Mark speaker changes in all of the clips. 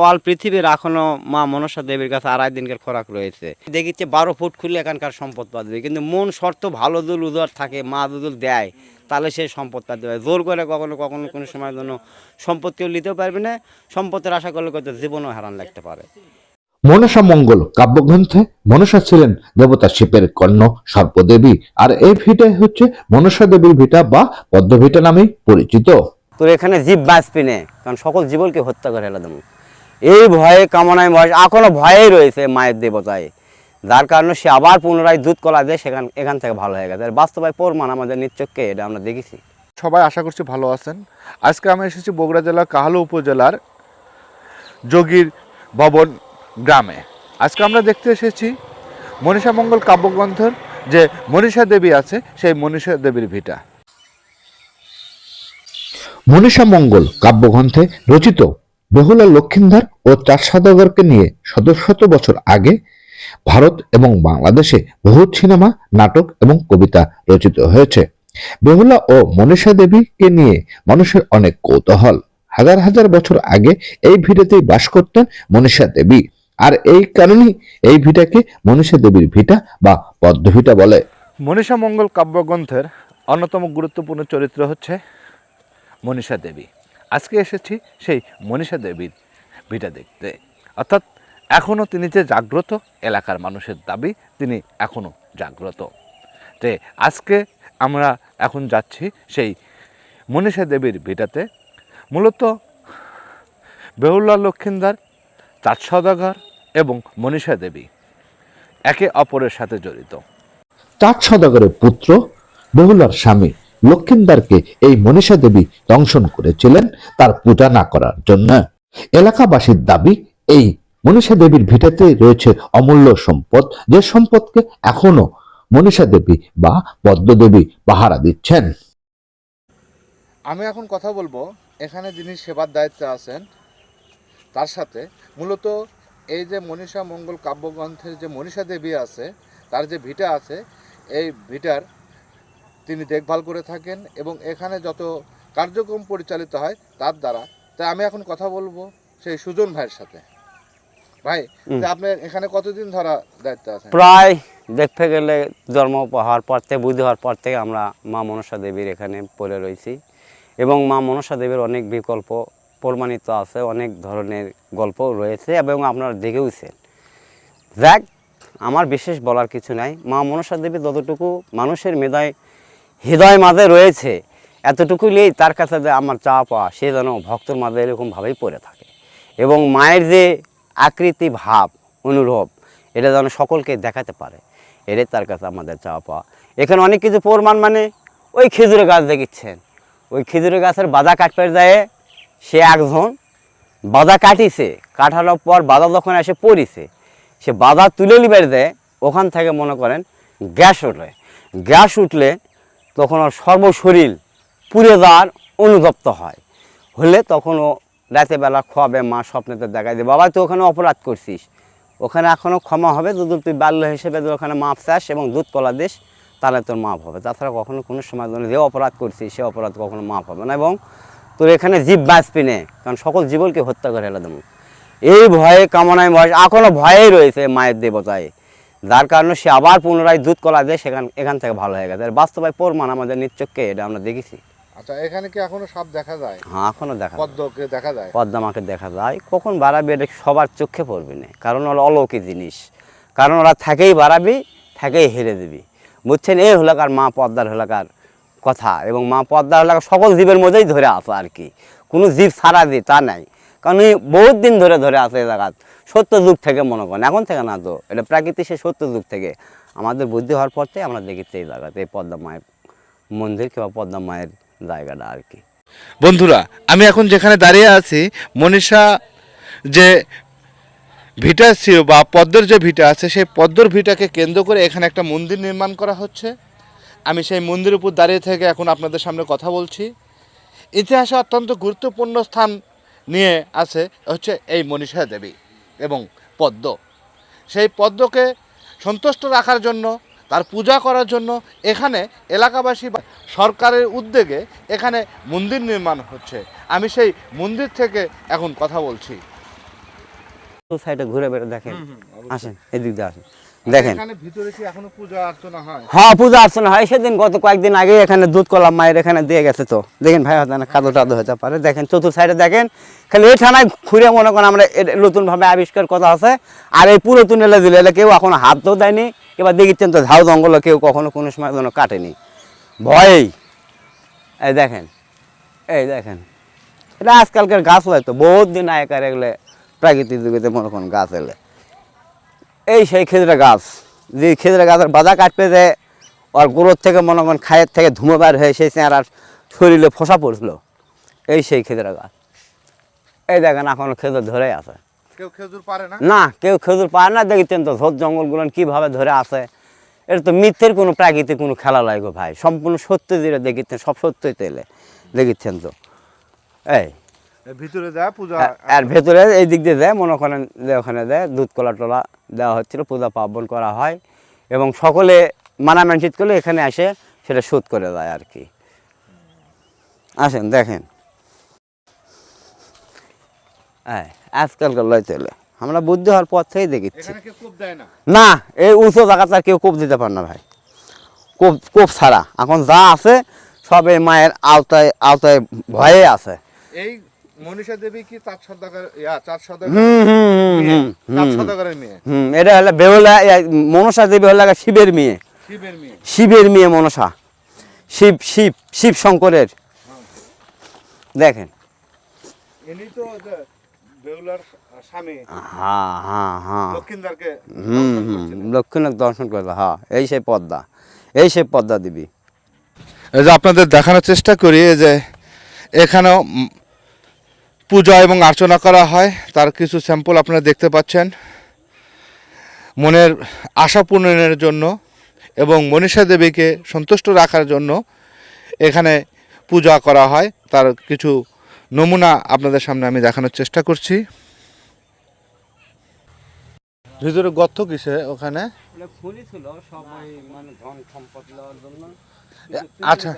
Speaker 1: All পৃথিবীর এখনো মা মনসা দেবীর কাছে 2.5 দিনকার খোরাক রয়েছে। দেখিচ্ছে 12 ফুট খুললে এখানকার সম্পদ পাবে, কিন্তু মন শর্ত ভালো দুল উদার থাকে, মা দুদুল দেয়, তাহলে সেই সম্পদ পাতে হয়। জোর করে কখনো কখনো কোনো সময়ের জন্য সম্পদ কেউ নিতেও পারবে না। সম্পদের আশা করলে কত জীবনও হারান লাগতে পারে।
Speaker 2: মনসা মঙ্গল কাব্যগ্রন্থে মনসা ছিলেন দেবতা শিবের কন্যা সর্পদেবী, আর এই ভিটা হচ্ছে মনসা দেবীর ভিটা বা পদ্মভিটা নামেই পরিচিত।
Speaker 1: তোর এখানে জীব বাঁচবি না, কারণ সকল জীবনকে হত্যা করে ফেলে দেবো, এই ভয়ে কামনায় বয়স এখনো ভয়েই রয়েছে মায়ের দেবতায়, যার কারণে সে আবার পুনরায় দুধ কলা দিয়ে এখান থেকে ভালো হয়ে গেছে। বাস্তবায় প্রমাণ আমাদের নিচচক্ষে, এটা আমরা দেখেছি।
Speaker 3: সবাই আশা করছি ভালো আছেন। আজকে আমি এসেছি বগুড়া জেলার কাহালু উপজেলার যোগীর ভবন গ্রামে। আজকে আমরা দেখতে এসেছি মনসা মঙ্গল কাব্যগ্রন্থের যে মনসা দেবী আছে সেই মনসা দেবীর ভিটা।
Speaker 2: মনসা মঙ্গল কাব্যগ্রন্থে রচিত বেহুলা লক্ষিন্দর ও 4 সওদাগরকে নিয়ে শত শত বছর আগে ভারত এবং বাংলাদেশে বহু সিনেমা, নাটক এবং কবিতা রচিত হয়েছে। বেহুলা ও মনসা দেবীকে নিয়ে মানুষের অনেক কৌতূহল। হাজার হাজার বছর আগে এই ভিটাতেই বাস করতেন মনসা দেবী, আর এই কারণেই এই ভিটাকে মনসা দেবীর ভিটা বা পদ্মভিটা বলে।
Speaker 3: মনসা মঙ্গল কাব্যগ্রন্থের অন্যতম গুরুত্বপূর্ণ চরিত্র হচ্ছে মনসা দেবী। আজকে এসেছি সেই মনসা দেবীর ভিটা দেখতে, অর্থাৎ এখনও তিনি যে জাগ্রত, এলাকার মানুষের দাবি তিনি এখনও জাগ্রত। তে আজকে আমরা এখন যাচ্ছি সেই মনসা দেবীর ভিটাতে। মূলত বেহুলা লক্ষিন্দর, 4 সওদাগর এবং মনসা দেবী একে অপরের সাথে জড়িত।
Speaker 2: 4 সওদাগরের পুত্র বেহুলার স্বামী লক্ষিন্দরকে এই মনসা দেবী দংশন করেছিলেন তার পূজা না করার জন্য। এলাকাবাসীর দাবি এই মনসা দেবীর ভিটাতে রয়েছে অমূল্য সম্পদ, যে সম্পদকে এখনো মনসা দেবী বা পদ্মদেবী পাহারা দিচ্ছেন।
Speaker 3: আমি এখন কথা বলবো এখানে যিনি সেবার দায়িত্বে আছেন তার সাথে। মূলত এই যে মনসা মঙ্গল কাব্যগ্রন্থের যে মনসা দেবী আছে, তার যে ভিটা আছে, এই ভিটার তিনি দেখভাল করে থাকেন এবং এখানে যত কার্যক্রম পরিচালিত হয় তার দ্বারা। তাই আমি এখন কথা বলবো সেই সুজন ভাইয়ের সাথে। ভাই, আপনি এখানে কতদিন ধরা দায়িত্ব আছেন?
Speaker 1: প্রায় দেখতে গেলে জন্ম হওয়ার পর থেকে, বুদ্ধি হওয়ার পর থেকে আমরা মা মনসা দেবীর এখানে পড়ে রয়েছি, এবং মা মনসা দেবীর অনেক বিকল্প প্রমাণিত আছে, অনেক ধরনের গল্প রয়েছে এবং আপনারা দেখেওছেন। যাক, আমার বিশেষ বলার কিছু নাই। মা মনসা দেবী যতটুকু মানুষের হৃদয় মাঝে রয়েছে, এতটুকু নিয়েই তার কাছে যে আমার চাওয়া পাওয়া, সে যেন ভক্তর মাঝে এরকমভাবেই পড়ে থাকে, এবং মায়ের যে আকৃতি, ভাব, অনুভব, এটা যেন সকলকে দেখাতে পারে, এটাই তার কাছে আমাদের চাওয়া পাওয়া। এখানে অনেক কিছু প্রমাণ, মানে ওই খেজুরের গাছ দেখিচ্ছেন, ওই খেজুরের গাছের বাধা কাটতে যায় সে একজন বাধা কাটিছে, কাটানোর পর বাধা যখন এসে পড়িছে, সে বাধা তুলে নিবার দেয়, ওখান থেকে মনে করেন গ্যাস উঠলে তখন ওর সর্বশরীর পুড়ে যাওয়ার অনুতপ্ত হলে তখন ও রাতেবেলা খোয়াবে, মা স্বপ্নেতে দেখায় যে বাবা তুই ওখানে অপরাধ করছিস, ওখানে এখনও ক্ষমা হবে যদি তুই বাল্য হিসেবে ওখানে মাপ চাস এবং দুধ কলা দিস, তাহলে তোর মাপ হবে। তাছাড়া কখনো কোনো সময় জন্য যে অপরাধ করছিস সে অপরাধ কখনো মাপ হবে না, এবং তোর এখানে জীব বাঁচবি না, কারণ সকল জীবনকে হত্যা করে ফেলে দেবো, এই ভয়ে কামনায় বয়স এখনো ভয়েই রয়েছে মায়ের দেবতায়, যার কারণে সে আবার পুনরায় দুধ কলা দিয়ে এখান থেকে ভালো হয়ে গেছে। বাস্তবায় প্রমাণ আমাদের নিচচক্ষে, এটা আমরা দেখেছি।
Speaker 3: আচ্ছা, এখানে কি এখনো সাপ দেখা যায়?
Speaker 1: হ্যাঁ, এখনো দেখা যায়,
Speaker 3: পদ্মকে দেখা যায়,
Speaker 1: পদ্মামাকে দেখা যায়। কখন বাড়াবি এটা সবার চোখে পড়বে না, কারণ ওরা অলৌকিক জিনিস, কারণ ওরা থাকেই বাড়াবি, থাকেই হেরে দিবি, বুঝছেন। এই হলাকার মা পদ্মার হলাকার কথা, এবং মা পদ্মার হলাকার সকল জীবের মধ্যেই ধরে আসো আর কি, কোনো জীব ছাড়া দি তা নাই, কারণ এই বহুত দিন ধরে আসে এই জায়গা, সত্য যুগ থেকে মনে করেন, এখন থেকে না তো, এটা প্রাকৃতিক সে সত্য যুগ থেকে আমাদের বুদ্ধি হওয়ার পর থেকে আমরা দেখেছি এই জায়গাতে, এই পদ্মা মায়ের মন্দির কিংবা পদ্মা মায়ের জায়গাটা আর কি।
Speaker 3: বন্ধুরা, আমি এখন যেখানে দাঁড়িয়ে আছি, মনসা যে ভিটা ছিল বা পদ্মর যে ভিটা আছে, সেই পদ্মর ভিটাকে কেন্দ্র করে এখানে একটা মন্দির নির্মাণ করা হচ্ছে। আমি সেই মন্দিরের উপর দাঁড়িয়ে থেকে এখন আপনাদের সামনে কথা বলছি। ইতিহাসে অত্যন্ত গুরুত্বপূর্ণ স্থান নিয়ে আছে হচ্ছে এই মনসা দেবী এবং পদ্ম। সেই পদ্মকে সন্তুষ্ট রাখার জন্য, তার পূজা করার জন্য এখানে এলাকাবাসী বা সরকারের উদ্যোগে এখানে মন্দির নির্মাণ হচ্ছে। আমি সেই মন্দির থেকে এখন কথা বলছি।
Speaker 1: সাইডে ঘুরে বেড়ে দেখেন, আসেন এদিক দিয়ে আসেন, দেখেন।
Speaker 3: এখানে ভিতরে কি এখনো পূজা অর্চনা হয়?
Speaker 1: হ্যাঁ, পূজা অর্চনা হয়। সেদিন গত কয়েকদিন আগে এখানে দুধ কলা মায়ের এখানে দিয়ে গেছে, তো দেখেন ভাই হয়তো না কাদো টাদো হতে পারে। দেখেন চতুর্থ সাইডে দেখেন, খালি এই ঠানায় ঘুরে মনে করেন আমরা নতুন ভাবে আবিষ্কার কথা আছে। আর এই পুরাতন এলে দিলে এলে কেউ এখনো হাত তো দেয়নি। এবার দেখিচ্ছেন তো ঝাউ জঙ্গল কেউ কখনো কোনো সময় যেন কাটেনি ভয়েই। এই দেখেন, এই দেখেন, এটা আজকালকার গাছ হয়তো বহুত দিন আগেকার এগুলো প্রাকৃতিক যুগেতে মনে করেন গাছ এলে। এই সেই খেজুরা গাছ, যে খেজুরা গাছের বাজা কাটবে যে ওর গোড়োর থেকে মনে করেন খায়ের থেকে ধুমো বার হয়ে সেই চেঁড়ার শরীরে ফোসা পড়ছিল, এই সেই খেজুরা গাছ। এই দেখেন এখনো খেজুর ধরে আছে।
Speaker 3: কেউ খেজুর পারে না?
Speaker 1: না, কেউ খেজুর পায় না। দেখছেন তো ঝোপ জঙ্গলগুলো কীভাবে ধরে আছে। এটা তো মিথ্যের কোনো প্রাকৃতিক কোনো খেলা লাগে গো ভাই, সম্পূর্ণ সত্য যেটা দেখিচ্ছেন, সব সত্যই তেলে দেখিচ্ছেন তো। এই
Speaker 3: এর ভিতরে যায় পূজা।
Speaker 1: আর ভেতরে এই দিক দিয়ে দেয়, মনে করেন যে ওখানে দেয় দুধ কলা টলা দেওয়া হচ্ছিল, পূজা পার্বণ করা হয় এবং সকলে মানা মানসিক করলে এখানে আসে সেটা শোধ করে দেয় আর কি। আসেন দেখেন, আজকালকার লয় চলে, আমরা বুদ্ধি হওয়ার পর থেকেই দেখিচ্ছি।
Speaker 3: এখানে কেউ কোপ দেয় না?
Speaker 1: না, এই উঁচু জায়গাতে আর কেউ কোপ দিতে পারে না ভাই, কোপ কোপ ছাড়া এখন যা আছে সব এই মায়ের আওতায় আওতায় ভয়ে আছে।
Speaker 3: এই মনীষা দেবী কি চার সদাগর
Speaker 1: হুম হুম হুম হুম
Speaker 3: চার সদাগরের মেয়ে?
Speaker 1: এটা হলে বেহুলা মনসা দেবী হলে শিবের মেয়ে,
Speaker 3: শিবের মেয়ে।
Speaker 1: শিবের মেয়ে মনসা, শিব শিব শিব শঙ্করের। দেখেন,
Speaker 3: ইনি তো যে বেহুলার স্বামী
Speaker 1: হ্যাঁ হ্যাঁ হ্যাঁ,
Speaker 3: লক্ষিন্দারকে
Speaker 1: লক্ষ্মীনাথ দর্শন করলো। হ্যাঁ, এই সেই পদ্মা, এই সেই পদ্মা দেবী।
Speaker 3: এই যে আপনাদের দেখানোর চেষ্টা করি, এই যে এখানেও পূজা এবং অর্চনা করা হয়, তার কিছু স্যাম্পল আপনারা দেখতে পাচ্ছেন। মনের আশা পূরণের জন্য এবং মনীষা দেবীকে সন্তুষ্ট রাখার জন্য এখানে পূজা করা হয়, তার কিছু নমুনা আপনাদের সামনে আমি দেখানোর চেষ্টা করছি। ভিতরে গর্ত কিসে ওখানে? আচ্ছা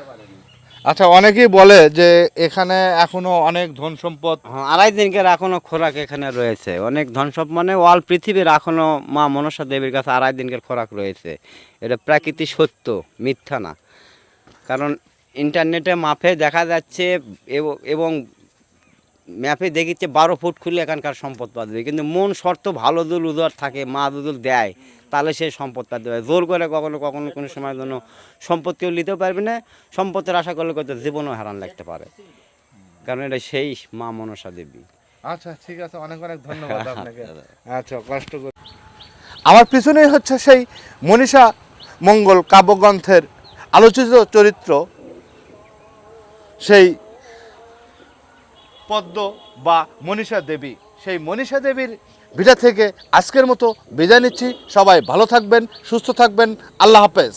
Speaker 3: আচ্ছা, অনেকেই বলে যে এখানে এখনো অনেক ধন সম্পদ।
Speaker 1: হ্যাঁ, আড়াই দিনকার এখনো খোরাক এখানে রয়েছে, অনেক ধন সব মানে অল পৃথিবীর এখনো মা মনসা দেবীর কাছে আড়াই দিনকার খোরাক রয়েছে। এটা প্রাকৃতিক সত্য, মিথ্যা না। কারণ ইন্টারনেটে মাপে দেখা যাচ্ছে এবং ম্যাপে দেখিচ্ছে 12 ফুট খুলে এখানকার সম্পদ পাওয়া, কিন্তু মন শর্ত ভালো দুল উদর থাকে, মা দুদুল দেয়, তাহলে সেই সম্পদ পাতে হয়। জোর করে কখনো কখনো কোনো সময়ের জন্য সম্পদ কেউ নিতেও পারবে না। সম্পদের আশা করলে কত জীবনও হারান লাগতে পারে, কারণ এটা সেই মা মনসা দেবী।
Speaker 3: আচ্ছা ঠিক আছে, অনেক অনেক ধন্যবাদ আপনাকে। আচ্ছা, কষ্ট করে। আমার পিছনেই হচ্ছে সেই মনীষা মঙ্গল কাব্যগ্রন্থের আলোচিত চরিত্র, সেই পদ্ম বা মনীষা দেবী। সেই মনীষা দেবীর ভিটা থেকে আজকের মতো বিদায় নিচ্ছি। সবাই ভালো থাকবেন, সুস্থ থাকবেন। আল্লাহ হাফেজ।